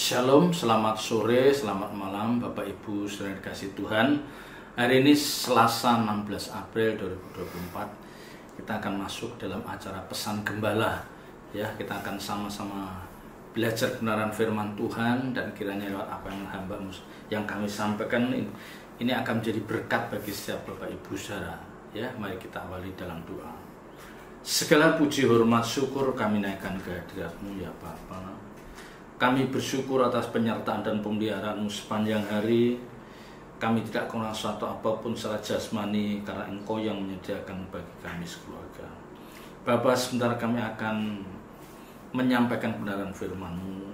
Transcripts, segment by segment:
Shalom, selamat sore, selamat malam Bapak Ibu saudara dikasih Tuhan. Hari ini Selasa 16 April 2024. Kita akan masuk dalam acara pesan gembala. Ya, kita akan sama-sama belajar kebenaran firman Tuhan, dan kiranya lewat apa yang hamba-Mu yang kami sampaikan ini akan menjadi berkat bagi setiap Bapak Ibu saudara. Ya, mari kita awali dalam doa. Segala puji, hormat, syukur kami naikkan ke hadirat-Mu ya Bapa. Kami bersyukur atas penyertaan dan pemeliharaan-Mu sepanjang hari. Kami tidak kurang suatu apapun secara jasmani, karena Engkau yang menyediakan bagi kami sekeluarga. Bapa, sebentar kami akan menyampaikan kebenaran firman-Mu.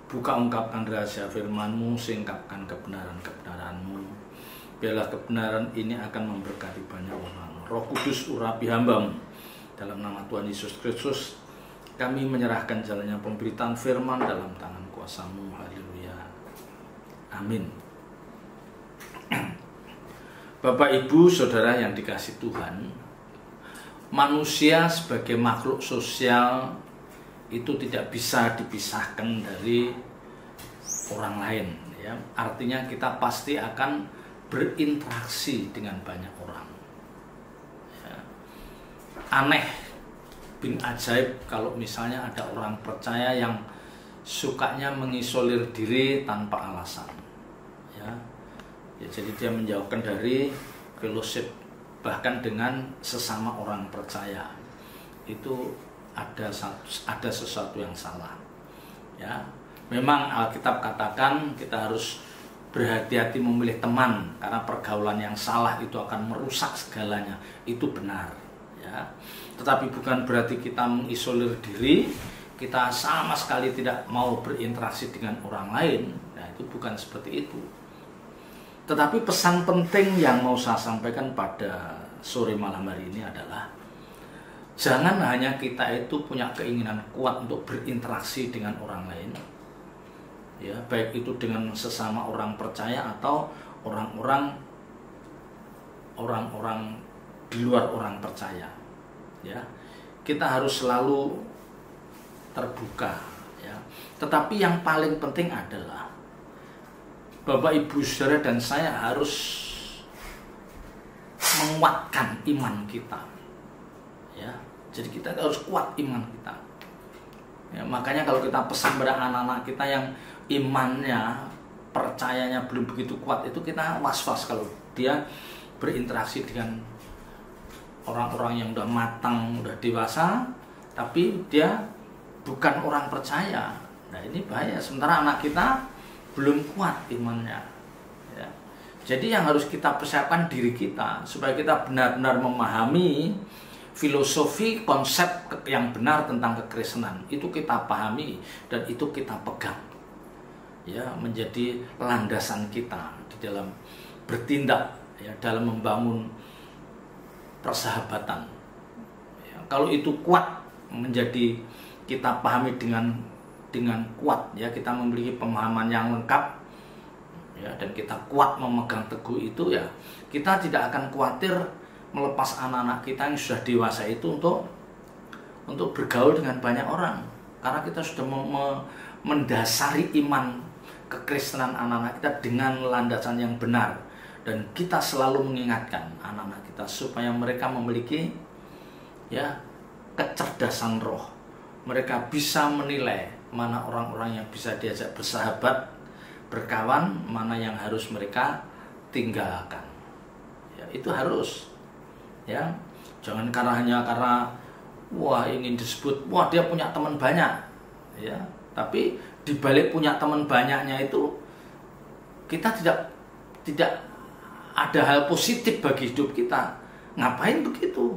Buka ungkapkan rahasia firman-Mu, singkapkan kebenaran-kebenaran-Mu. Biarlah kebenaran ini akan memberkati banyak orang. Roh Kudus urapi hamba-Mu. Dalam nama Tuhan Yesus Kristus, kami menyerahkan jalannya pemberitaan firman dalam tangan kuasa-Mu. Haleluya. Amin. Bapak, Ibu, Saudara yang dikasih Tuhan, manusia sebagai makhluk sosial itu tidak bisa dipisahkan dari orang lain. Ya. Artinya kita pasti akan berinteraksi dengan banyak orang. Ya. Aneh bin ajaib kalau misalnya ada orang percaya yang sukanya mengisolir diri tanpa alasan, ya, jadi dia menjauhkan dari fellowship bahkan dengan sesama orang percaya. Itu ada sesuatu yang salah, ya. Memang Alkitab katakan kita harus berhati-hati memilih teman, karena pergaulan yang salah itu akan merusak segalanya. Itu benar, ya. Tetapi bukan berarti kita mengisolir diri, kita sama sekali tidak mau berinteraksi dengan orang lain. Nah, itu bukan seperti itu. Tetapi pesan penting yang mau saya sampaikan pada sore malam hari ini adalah jangan hanya kita itu punya keinginan kuat untuk berinteraksi dengan orang lain, ya, baik itu dengan sesama orang percaya atau orang-orang di luar orang percaya. Ya, kita harus selalu terbuka, ya. Tetapi yang paling penting adalah Bapak, Ibu, Saudara dan saya harus menguatkan iman kita, ya. Jadi kita harus kuat iman kita, ya. Makanya kalau kita pesan pada anak-anak kita yang imannya, percayanya belum begitu kuat, itu kita was-was kalau dia berinteraksi dengan orang-orang yang udah matang, udah dewasa, tapi dia bukan orang percaya. Nah, ini bahaya. Sementara anak kita belum kuat imannya, ya. Jadi yang harus kita persiapkan diri kita supaya kita benar-benar memahami filosofi konsep yang benar tentang kekristenan. Itu kita pahami dan itu kita pegang, ya, menjadi landasan kita di dalam bertindak, ya, dalam membangun persahabatan, ya. Kalau itu kuat, menjadi kita pahami dengan kuat, ya, kita memiliki pemahaman yang lengkap, ya, dan kita kuat memegang teguh itu, ya, kita tidak akan khawatir melepas anak-anak kita yang sudah dewasa itu untuk bergaul dengan banyak orang, karena kita sudah mendasari iman kekristenan anak-anak kita dengan landasan yang benar. Dan kita selalu mengingatkan anak-anak kita supaya mereka memiliki, ya, kecerdasan roh. Mereka bisa menilai mana orang-orang yang bisa diajak bersahabat, berkawan, mana yang harus mereka tinggalkan. Ya, itu harus, ya. Jangan karena wah ingin disebut, wah dia punya teman banyak, ya. Tapi dibalik punya teman banyaknya itu kita tidak ada hal positif bagi hidup kita. Ngapain begitu?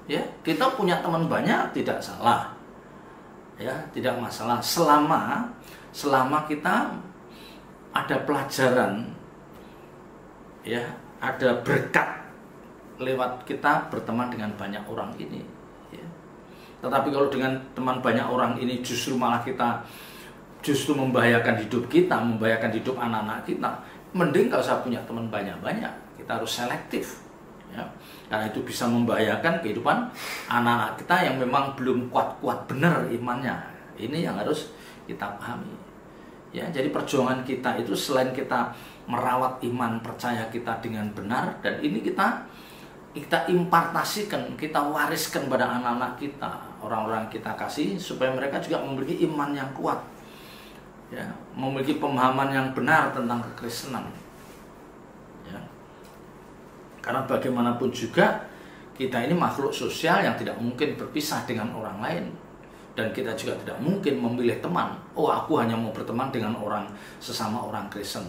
Ya, kita punya teman banyak tidak salah, ya, tidak masalah selama kita ada pelajaran, ya, ada berkat lewat kita berteman dengan banyak orang ini, ya. Tetapi kalau dengan teman banyak orang ini justru malah kita membahayakan hidup kita, membahayakan hidup anak-anak kita, mending kalau saya punya teman banyak-banyak. Kita harus selektif, ya, karena itu bisa membahayakan kehidupan anak-anak kita yang memang belum kuat-kuat benar imannya. Ini yang harus kita pahami. Ya, jadi perjuangan kita itu selain kita merawat iman percaya kita dengan benar, dan ini kita impartasikan, kita wariskan pada anak-anak kita, orang-orang kita kasih, supaya mereka juga memiliki iman yang kuat, ya, memiliki pemahaman yang benar tentang kekristenan. Ya. Karena bagaimanapun juga kita ini makhluk sosial yang tidak mungkin berpisah dengan orang lain. Dan kita juga tidak mungkin memilih teman. Oh, aku hanya mau berteman dengan sesama orang Kristen.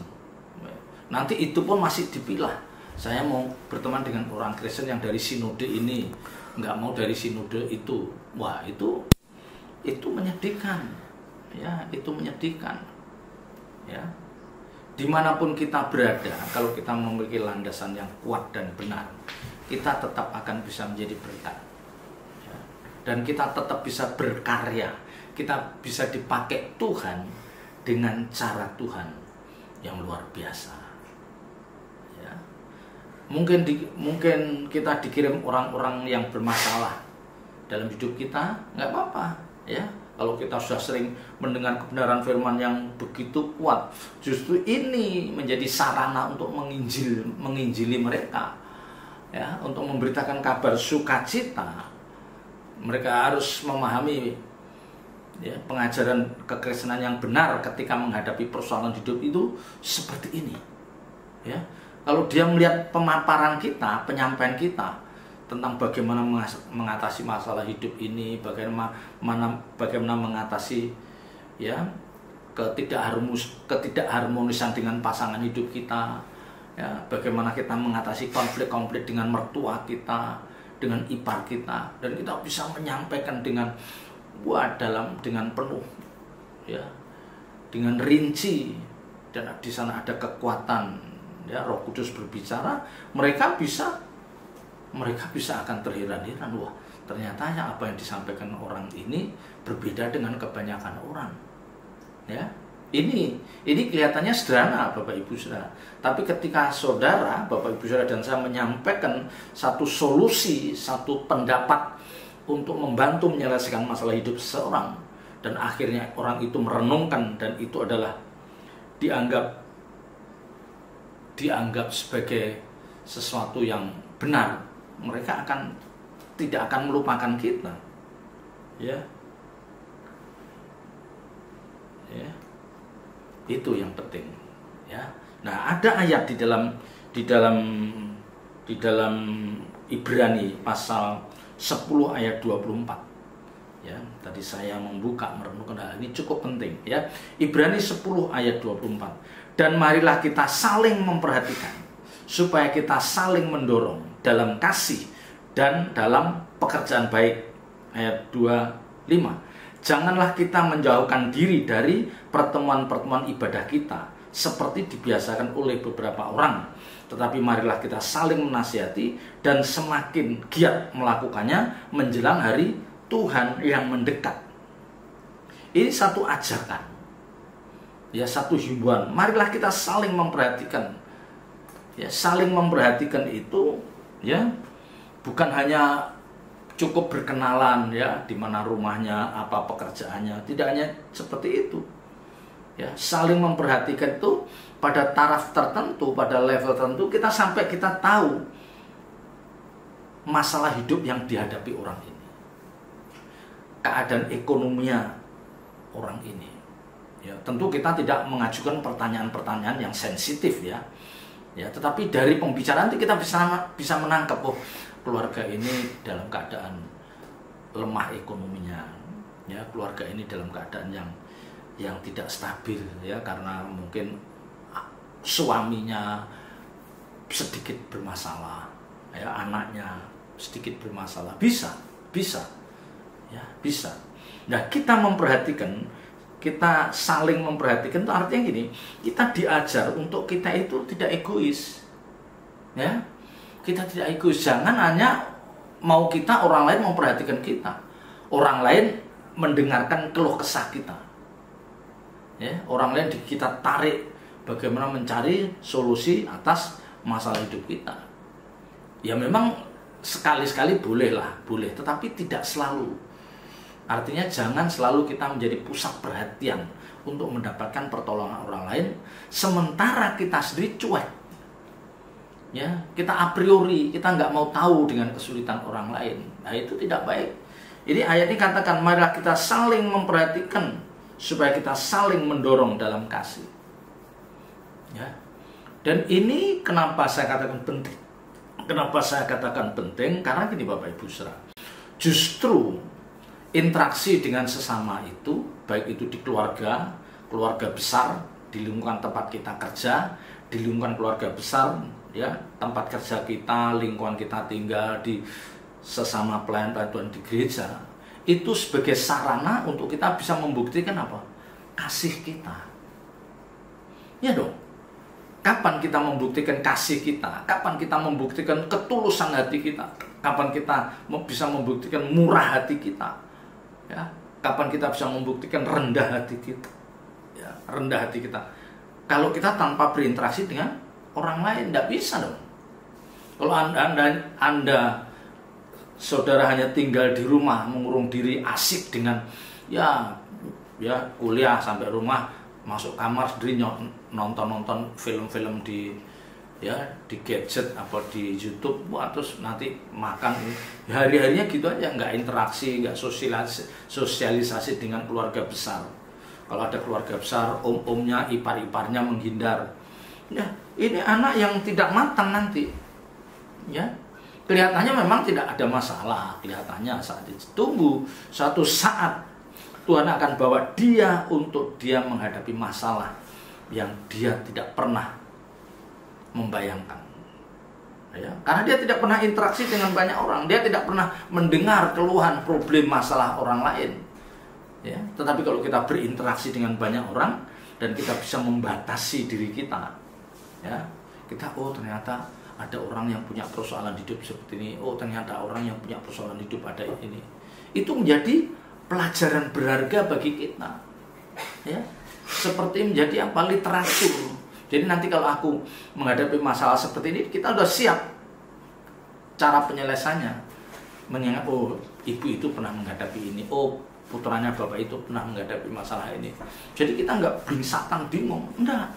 Nanti itu pun masih dipilah. Saya mau berteman dengan orang Kristen yang dari sinode ini, nggak mau dari sinode itu. Wah, itu menyedihkan. Ya, itu menyedihkan. Ya. Dimanapun kita berada, kalau kita memiliki landasan yang kuat dan benar, kita tetap akan bisa menjadi berkat. Dan kita tetap bisa berkarya, kita bisa dipakai Tuhan dengan cara Tuhan yang luar biasa. Ya. Mungkin kita dikirim orang-orang yang bermasalah dalam hidup kita, nggak apa-apa, ya. Kalau kita sudah sering mendengar kebenaran firman yang begitu kuat, justru ini menjadi sarana untuk menginjili mereka, ya, untuk memberitakan kabar sukacita. Mereka harus memahami, ya, pengajaran kekristenan yang benar ketika menghadapi persoalan hidup itu seperti ini. Ya, kalau dia melihat pemaparan kita, penyampaian kita tentang bagaimana mengatasi masalah hidup ini, bagaimana mengatasi, ya, ketidakharmonisan dengan pasangan hidup kita, ya, bagaimana kita mengatasi konflik-konflik dengan mertua kita, dengan ipar kita, dan kita bisa menyampaikan dengan penuh, ya, dengan rinci, dan di sana ada kekuatan, ya, Roh Kudus berbicara, mereka bisa akan terheran-heran, wah, ternyata apa yang disampaikan orang ini berbeda dengan kebanyakan orang, ya. Ini kelihatannya sederhana, Bapak Ibu Saudara. Tapi ketika saudara, Bapak Ibu Saudara dan saya menyampaikan satu solusi, satu pendapat untuk membantu menyelesaikan masalah hidup seseorang, dan akhirnya orang itu merenungkan dan itu adalah dianggap sebagai sesuatu yang benar, mereka tidak akan melupakan kita. Ya. Ya. Itu yang penting, ya. Nah, ada ayat di dalam Ibrani pasal 10 ayat 24. Ya, tadi saya membuka merenungkan hal ini cukup penting, ya. Ibrani 10 ayat 24. Dan marilah kita saling memperhatikan supaya kita saling mendorong dalam kasih dan dalam pekerjaan baik. Ayat 25. Janganlah kita menjauhkan diri dari pertemuan-pertemuan ibadah kita seperti dibiasakan oleh beberapa orang, tetapi marilah kita saling menasihati dan semakin giat melakukannya menjelang hari Tuhan yang mendekat. Ini satu ajakan, ya, satu himbauan. Marilah kita saling memperhatikan. Ya, saling memperhatikan itu, ya, bukan hanya cukup berkenalan, ya, di mana rumahnya, apa pekerjaannya, tidak hanya seperti itu. Ya, saling memperhatikan itu pada taraf tertentu, pada level tertentu, sampai kita tahu masalah hidup yang dihadapi orang ini, keadaan ekonominya orang ini. Ya, tentu kita tidak mengajukan pertanyaan-pertanyaan yang sensitif, ya. Ya, tetapi dari pembicaraan itu kita bisa menangkap, oh, keluarga ini dalam keadaan lemah ekonominya, ya, keluarga ini dalam keadaan yang tidak stabil, ya, karena mungkin suaminya sedikit bermasalah, ya, anaknya sedikit bermasalah, bisa, ya, bisa. Nah, kita saling memperhatikan itu artinya gini, kita diajar untuk kita itu tidak egois, ya. Kita tidak egois, jangan hanya mau kita, orang lain memperhatikan kita, orang lain mendengarkan keluh kesah kita, ya, orang lain kita tarik bagaimana mencari solusi atas masalah hidup kita. Ya, memang sekali-sekali boleh, tetapi tidak selalu. Artinya jangan selalu kita menjadi pusat perhatian untuk mendapatkan pertolongan orang lain, sementara kita sendiri cuek. Ya, kita a priori, kita nggak mau tahu dengan kesulitan orang lain. Nah, itu tidak baik. Jadi ayat ini katakan, marilah kita saling memperhatikan supaya kita saling mendorong dalam kasih. Ya. Dan ini kenapa saya katakan penting? Kenapa saya katakan penting? Karena gini Bapak Ibu Saudara, justru interaksi dengan sesama itu, baik itu di keluarga, keluarga besar, di lingkungan tempat kita kerja, di lingkungan keluarga besar, ya, tempat kerja kita, lingkungan kita tinggal, di sesama pelayan Tuhan di gereja, itu sebagai sarana untuk kita bisa membuktikan apa? Kasih kita. Ya dong. Kapan kita membuktikan kasih kita? Kapan kita membuktikan ketulusan hati kita? Kapan kita bisa membuktikan murah hati kita? Ya, kapan kita bisa membuktikan rendah hati kita? Ya, rendah hati kita. Kalau kita tanpa berinteraksi dengan orang lain, tidak bisa dong. Kalau anda saudara hanya tinggal di rumah, mengurung diri, asik dengan ya kuliah sampai rumah, masuk kamar sendiri nonton film-film di gadget apa di YouTube, terus nanti makan, hari-harinya gitu aja, nggak interaksi, nggak sosialisasi dengan keluarga besar. Kalau ada keluarga besar, om-omnya, ipar-iparnya menghindar. Ya, ini anak yang tidak matang nanti. Ya, kelihatannya memang tidak ada masalah, kelihatannya saat itu. Tunggu suatu saat Tuhan akan bawa dia untuk dia menghadapi masalah yang dia tidak pernah membayangkan. Ya, karena dia tidak pernah interaksi dengan banyak orang, dia tidak pernah mendengar keluhan, problem, masalah orang lain. Ya, tetapi kalau kita berinteraksi dengan banyak orang dan kita bisa membatasi diri kita, ya, kita ternyata ada orang yang punya persoalan hidup seperti ini, ternyata orang yang punya persoalan hidup ada ini. Itu menjadi pelajaran berharga bagi kita. Ya, seperti menjadi apa, literatur. Jadi nanti kalau aku menghadapi masalah seperti ini, kita udah siap cara penyelesaiannya. Mengingat, ibu itu pernah menghadapi ini, putranya bapak itu pernah menghadapi masalah ini. Jadi kita nggak blingsatan bingung, enggak.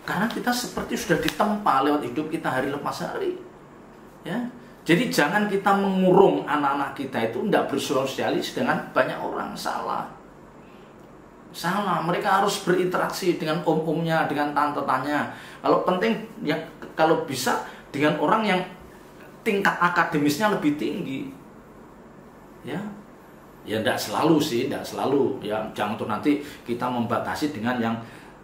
Karena kita seperti sudah ditempa lewat hidup kita hari lepas hari. Ya. Jadi jangan kita mengurung anak-anak kita itu tidak bersosialis dengan banyak orang. Salah. Mereka harus berinteraksi dengan om-omnya, dengan tante-tantenya. Kalau penting, ya, kalau bisa dengan orang yang tingkat akademisnya lebih tinggi. Ya, tidak selalu sih, tidak selalu. Ya, jangan tuh nanti kita membatasi dengan yang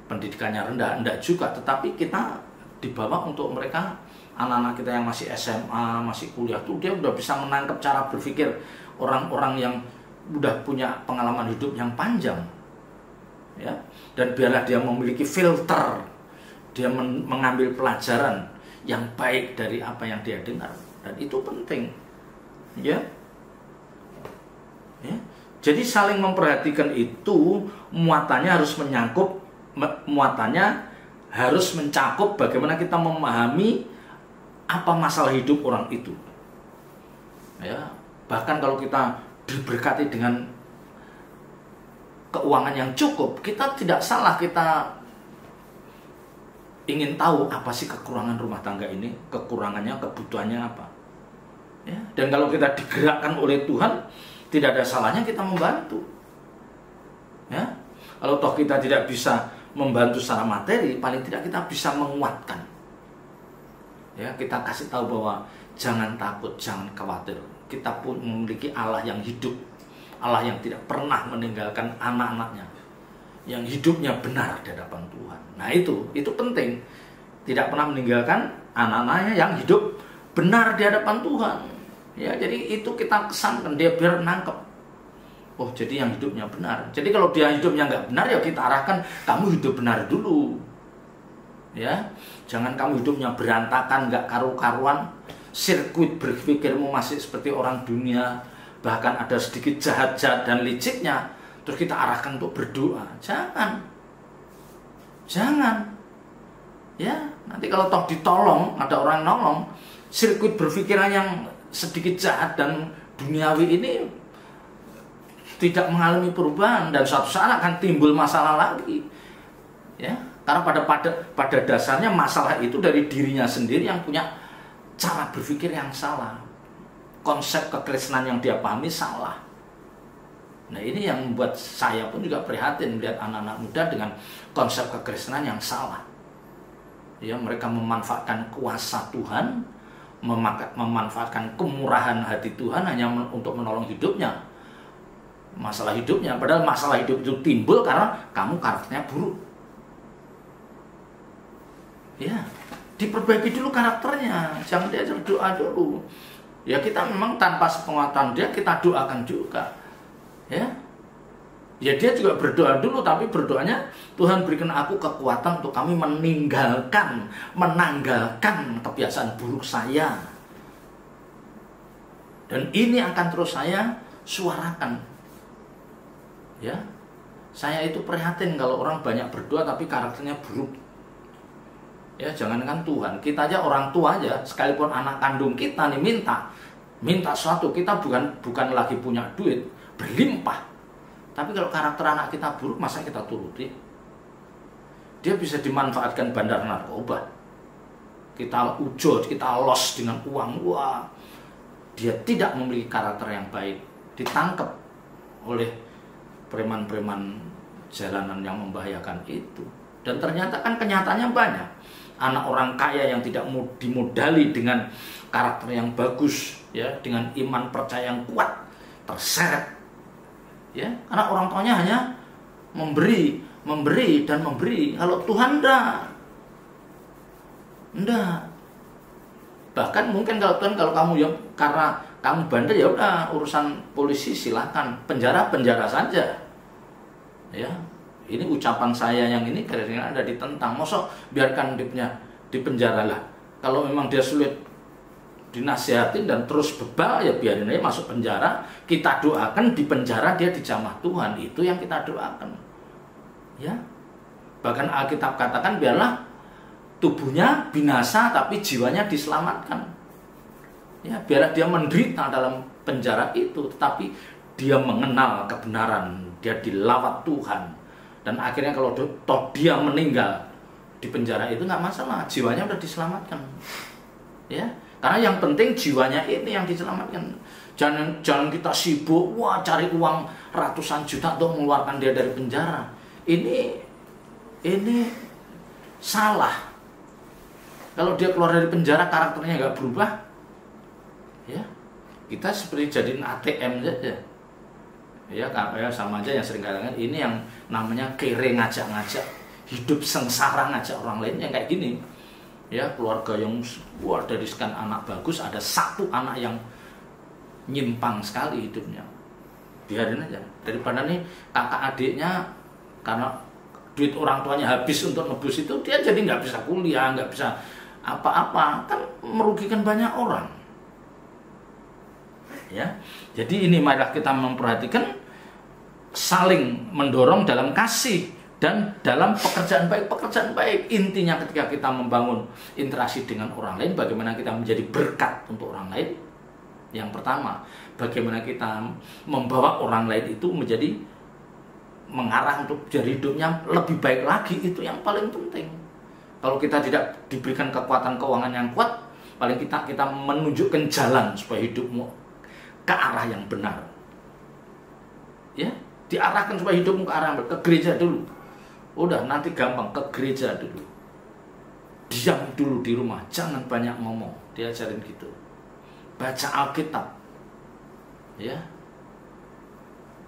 pendidikannya rendah, tidak juga. Tetapi kita dibawa untuk mereka, anak-anak kita yang masih SMA, masih kuliah tuh, dia udah bisa menangkap cara berpikir orang-orang yang udah punya pengalaman hidup yang panjang. Ya, dan biarlah dia memiliki filter, dia mengambil pelajaran yang baik dari apa yang dia dengar, dan itu penting. Ya, jadi saling memperhatikan itu muatannya harus mencakup bagaimana kita memahami apa masalah hidup orang itu. Ya, bahkan kalau kita diberkati dengan keuangan yang cukup, kita tidak salah, kita ingin tahu apa sih kekurangan rumah tangga ini, kekurangannya, kebutuhannya apa. Ya, dan kalau kita digerakkan oleh Tuhan, tidak ada salahnya kita membantu. Ya, kalau toh kita tidak bisa membantu secara materi, paling tidak kita bisa menguatkan. Ya, kita kasih tahu bahwa jangan takut, jangan khawatir. Kita pun memiliki Allah yang hidup, Allah yang tidak pernah meninggalkan anak-anaknya, yang hidupnya benar di hadapan Tuhan. Nah itu penting. Tidak pernah meninggalkan anak-anaknya yang hidup benar di hadapan Tuhan. Ya, jadi itu kita kesankan dia biar nangkep. Jadi yang hidupnya benar. Jadi kalau dia hidupnya nggak benar, ya kita arahkan, kamu hidup benar dulu. Ya, jangan kamu hidupnya berantakan, nggak karu-karuan, sirkuit berpikirmu masih seperti orang dunia, bahkan ada sedikit jahat-jahat dan liciknya, terus kita arahkan untuk berdoa. Jangan. Ya, nanti kalau toh ditolong, ada orang nolong, sirkuit berpikiran yang sedikit jahat dan duniawi ini tidak mengalami perubahan, dan suatu saat akan timbul masalah lagi. Ya, karena pada dasarnya masalah itu dari dirinya sendiri yang punya cara berpikir yang salah. Konsep kekristenan yang dia pahami salah. Nah, ini yang membuat saya pun juga prihatin melihat anak-anak muda dengan konsep kekristenan yang salah. Ya, mereka memanfaatkan kuasa Tuhan, memanfaatkan kemurahan hati Tuhan hanya untuk menolong hidupnya, masalah hidupnya. Padahal masalah hidup itu timbul karena kamu karakternya buruk. Ya, diperbaiki dulu karakternya, jangan diajar doa dulu. Ya, kita memang tanpa sepenguatan dia, kita doakan juga. Ya, ya dia juga berdoa dulu, tapi berdoanya, Tuhan berikan aku kekuatan untuk kami menanggalkan kebiasaan buruk saya. Dan ini akan terus saya suarakan. Ya, saya itu prihatin kalau orang banyak berdoa tapi karakternya buruk. Ya, jangankan Tuhan, kita aja orang tua aja, sekalipun anak kandung kita nih minta sesuatu, kita bukan lagi punya duit berlimpah. Tapi kalau karakter anak kita buruk, masa kita turuti? Dia bisa dimanfaatkan bandar narkoba. Kita ujot, kita los dengan uang. Wah, dia tidak memiliki karakter yang baik. Ditangkap oleh preman-preman jalanan yang membahayakan itu. Dan ternyata kan kenyataannya banyak. Anak orang kaya yang tidak dimodali dengan karakter yang bagus, ya, dengan iman percaya yang kuat, terseret. Ya, karena orang tuanya hanya memberi dan memberi. Kalau Tuhan enggak. Bahkan mungkin kalau Tuhan, kalau kamu yang karena kamu bandel, ya udah, urusan polisi silahkan, penjara saja. Ya, ini ucapan saya yang ini kadang-kadang ada ditentang. Mosok biarkan di penjara lah. Kalau memang dia sulit dinasihatin dan terus bebal, ya biarin aja masuk penjara. Kita doakan di penjara dia dijamah Tuhan, itu yang kita doakan. Ya, bahkan Alkitab katakan biarlah tubuhnya binasa tapi jiwanya diselamatkan. Ya, biarlah dia menderita dalam penjara itu, tetapi dia mengenal kebenaran, dia dilawat Tuhan. Dan akhirnya kalau toh dia meninggal di penjara itu nggak masalah, jiwanya udah diselamatkan. Ya, karena yang penting jiwanya ini yang diselamatkan. Jangan kita sibuk, wah, cari uang ratusan juta untuk mengeluarkan dia dari penjara. Ini salah. Kalau dia keluar dari penjara karakternya nggak berubah, ya kita seperti jadiin ATM saja. Ya, sama aja yang sering katakan ini yang namanya kere, ngajak-ngajak hidup sengsara, ngajak orang lain yang kayak gini. Ya, keluarga yang dari sekian anak bagus, ada satu anak yang nyimpang sekali hidupnya, biarin aja. Daripada nih kakak adiknya karena duit orang tuanya habis untuk nebus itu, dia jadi nggak bisa kuliah, nggak bisa apa-apa, kan merugikan banyak orang. Ya, jadi ini marilah kita memperhatikan, saling mendorong dalam kasih dan dalam pekerjaan baik. Intinya ketika kita membangun interaksi dengan orang lain, bagaimana kita menjadi berkat untuk orang lain. Yang pertama, bagaimana kita membawa orang lain itu menjadi mengarah untuk jadi hidupnya lebih baik lagi, itu yang paling penting. Kalau kita tidak diberikan kekuatan keuangan yang kuat, paling kita menunjukkan jalan supaya hidupmu ke arah yang benar. Ya, diarahkan supaya hidupmu ke arah yang benar. Ke gereja dulu. Udah, nanti gampang, ke gereja dulu. Diam dulu di rumah, jangan banyak ngomong. Diajarin gitu. Baca Alkitab. Ya.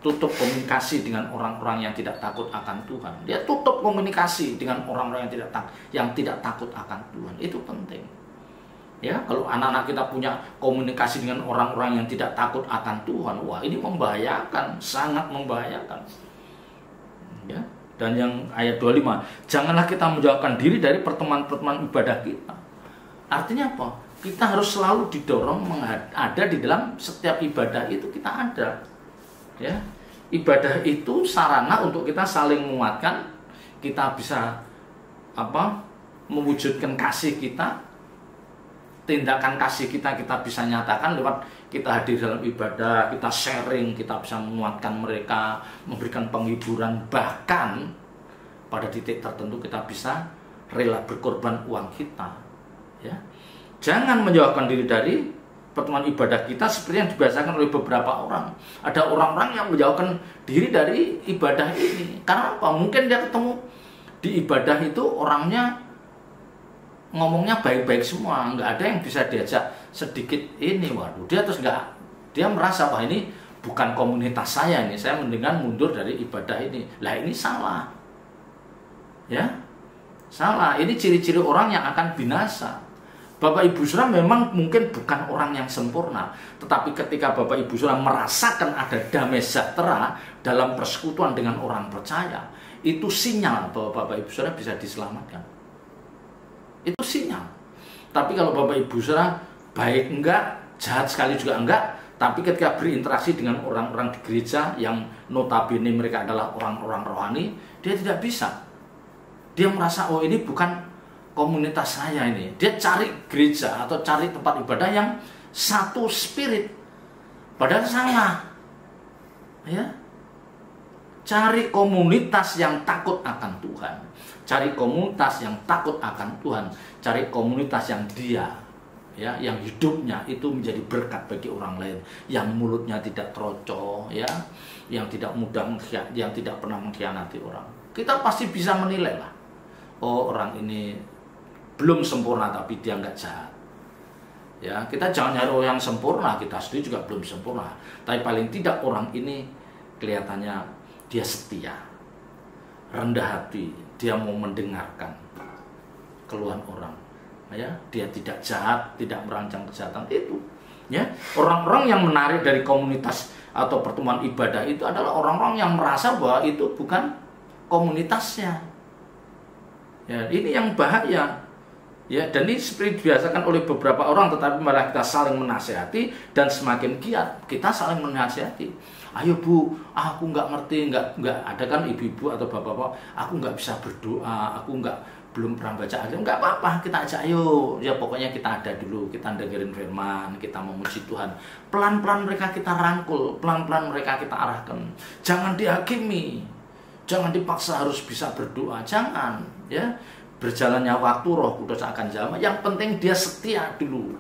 Tutup komunikasi dengan orang-orang yang tidak takut akan Tuhan. Dia tutup komunikasi dengan orang-orang yang tidak takut akan Tuhan. Itu penting. Ya, kalau anak-anak kita punya komunikasi dengan orang-orang yang tidak takut akan Tuhan, wah, ini membahayakan, sangat membahayakan. Ya, dan yang ayat 25, janganlah kita menjauhkan diri dari pertemuan-pertemuan ibadah kita. Artinya apa? Kita harus selalu didorong ada di dalam setiap ibadah itu, kita ada. Ya, ibadah itu sarana untuk kita saling menguatkan, kita bisa mewujudkan kasih kita. tindakan kasih kita bisa nyatakan lewat kita hadir dalam ibadah, kita sharing, kita bisa menguatkan mereka, memberikan penghiburan, bahkan pada titik tertentu kita bisa rela berkorban uang kita. Ya, jangan menjauhkan diri dari pertemuan ibadah kita seperti yang dibiasakan oleh beberapa orang. Ada orang-orang yang menjauhkan diri dari ibadah ini. Karena apa? Mungkin dia ketemu di ibadah itu orangnya ngomongnya baik-baik semua, nggak ada yang bisa diajak sedikit ini, waduh, dia merasa bahwa ini bukan komunitas saya, ini saya mendingan mundur dari ibadah ini. Lah ini salah, ya, salah. Ini ciri-ciri orang yang akan binasa. Bapak Ibu Saudara memang mungkin bukan orang yang sempurna, tetapi ketika Bapak Ibu Saudara merasakan ada damai sejahtera dalam persekutuan dengan orang percaya, itu sinyal bahwa Bapak Ibu Saudara bisa diselamatkan. Itu sinyal. Tapi kalau Bapak Ibu Saudara baik enggak, jahat sekali juga enggak, tapi ketika berinteraksi dengan orang-orang di gereja yang notabene mereka adalah orang-orang rohani, dia tidak bisa. Dia merasa, oh ini bukan komunitas saya ini. Dia cari gereja atau cari tempat ibadah yang satu spirit. Padahal salah. Ya. Cari komunitas yang takut akan Tuhan. Cari komunitas yang takut akan Tuhan. Cari komunitas yang dia, ya, yang hidupnya itu menjadi berkat bagi orang lain, yang mulutnya tidak terocoh, ya, yang tidak yang tidak pernah mengkhianati orang. Kita pasti bisa menilai lah. Oh, orang ini belum sempurna tapi dia nggak jahat. Ya, kita jangan nyari orang yang sempurna, kita sendiri juga belum sempurna. Tapi paling tidak orang ini kelihatannya dia setia, rendah hati, dia mau mendengarkan keluhan orang, ya, dia tidak jahat, tidak merancang kejahatan itu, ya. Orang-orang yang menarik dari komunitas atau pertemuan ibadah itu adalah orang-orang yang merasa bahwa itu bukan komunitasnya, ya. Ini yang bahaya, ya. Dan ini seperti dibiasakan oleh beberapa orang, tetapi malah kita saling menasihati dan semakin giat kita saling menasihati. Ayo Bu, aku nggak ngerti, nggak ada kan ibu-ibu atau bapak-bapak, aku nggak bisa berdoa, aku belum pernah baca Alkitab. Nggak apa-apa, kita ajak, ayo, ya pokoknya kita ada dulu, kita dengerin firman, kita memuji Tuhan. Pelan-pelan mereka kita rangkul, pelan-pelan mereka kita arahkan. Jangan dihakimi, jangan dipaksa harus bisa berdoa, jangan, ya. Berjalannya waktu Roh Kudus akan jalan. Yang penting dia setia dulu,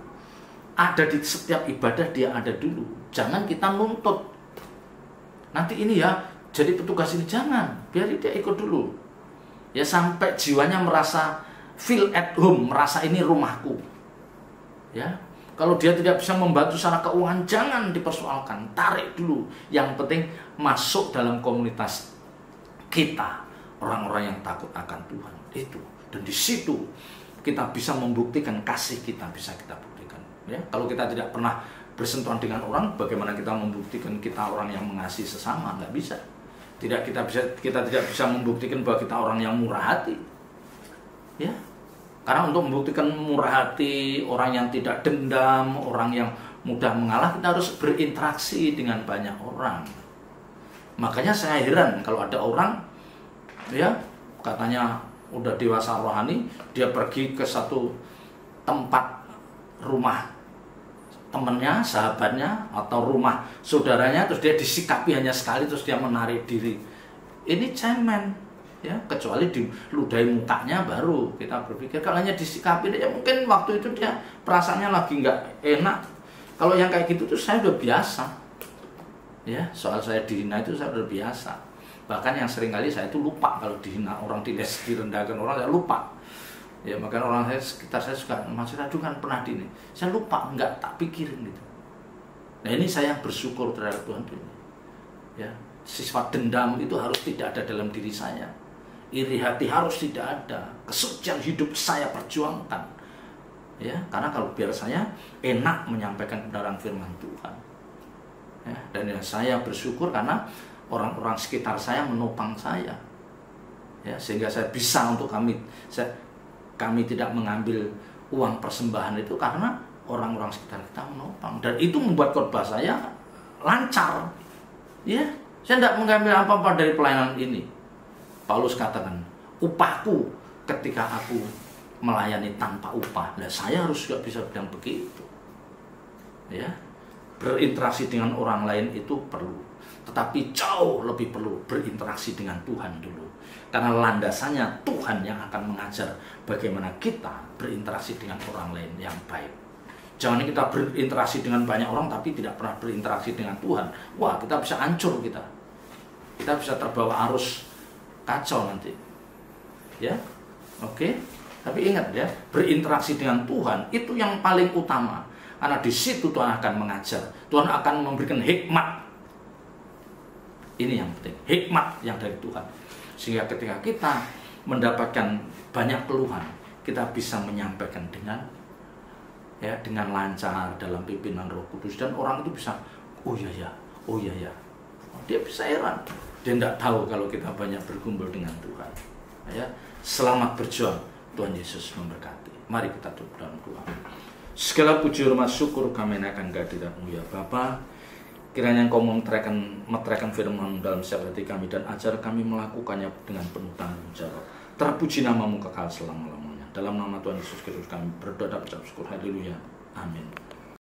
ada di setiap ibadah dia ada dulu. Jangan kita nuntut. Nanti ini ya, jadi petugas ini, jangan, biarin dia ikut dulu. Ya, sampai jiwanya merasa feel at home, merasa ini rumahku. Ya, kalau dia tidak bisa membantu secara keuangan, jangan dipersoalkan, tarik dulu. Yang penting masuk dalam komunitas kita, orang-orang yang takut akan Tuhan itu. Dan di situ kita bisa membuktikan kasih kita, bisa kita buktikan. Ya, kalau kita tidak pernah bersentuhan dengan orang, bagaimana kita membuktikan kita orang yang mengasihi sesama? Nggak bisa. Kita tidak bisa membuktikan bahwa kita orang yang murah hati, ya. Karena untuk membuktikan murah hati, orang yang tidak dendam, orang yang mudah mengalah, kita harus berinteraksi dengan banyak orang. Makanya saya heran kalau ada orang, ya, katanya udah dewasa rohani, dia pergi ke satu tempat, rumah temennya, sahabatnya, atau rumah saudaranya, terus dia disikapi hanya sekali, terus dia menarik diri. Ini cemen, ya. Kecuali diludahi mukanya, baru kita berpikir. Kalau hanya disikapi, ya mungkin waktu itu dia perasaannya lagi nggak enak. Kalau yang kayak gitu tuh saya udah biasa, ya. Soal saya dihina itu saya udah biasa. Bahkan yang seringkali saya itu lupa kalau dihina orang, direndahkan orang, saya lupa. Ya, makanya orang sekitar saya suka, Mas Radu kan pernah di ini, saya lupa, nggak tak pikirin gitu. Nah, ini saya bersyukur terhadap Tuhan ini. Ya, sifat dendam itu harus tidak ada dalam diri saya. Iri hati harus tidak ada. Kesucian hidup saya perjuangkan. Ya, karena kalau biar saya enak menyampaikan kebenaran firman Tuhan. Ya, dan ya, saya bersyukur karena orang-orang sekitar saya menopang saya. Ya, sehingga saya bisa untuk kami tidak mengambil uang persembahan itu karena orang-orang sekitar kita menopang, dan itu membuat khotbah saya lancar. Ya, saya tidak mengambil apa-apa dari pelayanan ini. Paulus katakan, upahku ketika aku melayani tanpa upah. Nah, saya harus juga bisa bilang begitu. Ya, berinteraksi dengan orang lain itu perlu, tetapi jauh lebih perlu berinteraksi dengan Tuhan dulu. Karena landasannya Tuhan yang akan mengajar bagaimana kita berinteraksi dengan orang lain yang baik. Jangan kita berinteraksi dengan banyak orang tapi tidak pernah berinteraksi dengan Tuhan. Wah, kita bisa hancur kita. Kita bisa terbawa arus kacau nanti. Ya, oke. Tapi ingat ya, berinteraksi dengan Tuhan itu yang paling utama. Karena di situ Tuhan akan mengajar. Tuhan akan memberikan hikmat. Ini yang penting, hikmat yang dari Tuhan. Sehingga ketika kita mendapatkan banyak keluhan, kita bisa menyampaikan dengan lancar dalam pimpinan Roh Kudus, dan orang itu bisa, oh iya ya, dia bisa heran, dia tidak tahu kalau kita banyak berkumpul dengan Tuhan. Ya, selamat berjuang, Tuhan Yesus memberkati. Mari kita tutup dalam doa. Segala puji hormat syukur kami naikkan kehadirat-Mu ya Bapa. Kiranya Engkau meteraikan firman dalam setiap hati kami dan ajar kami melakukannya dengan penuh tanggung jawab. Terpuji nama-Mu kekal selama-lamanya. Dalam nama Tuhan Yesus Kristus kami berdoa dan bersyukur. Haleluya. Amin.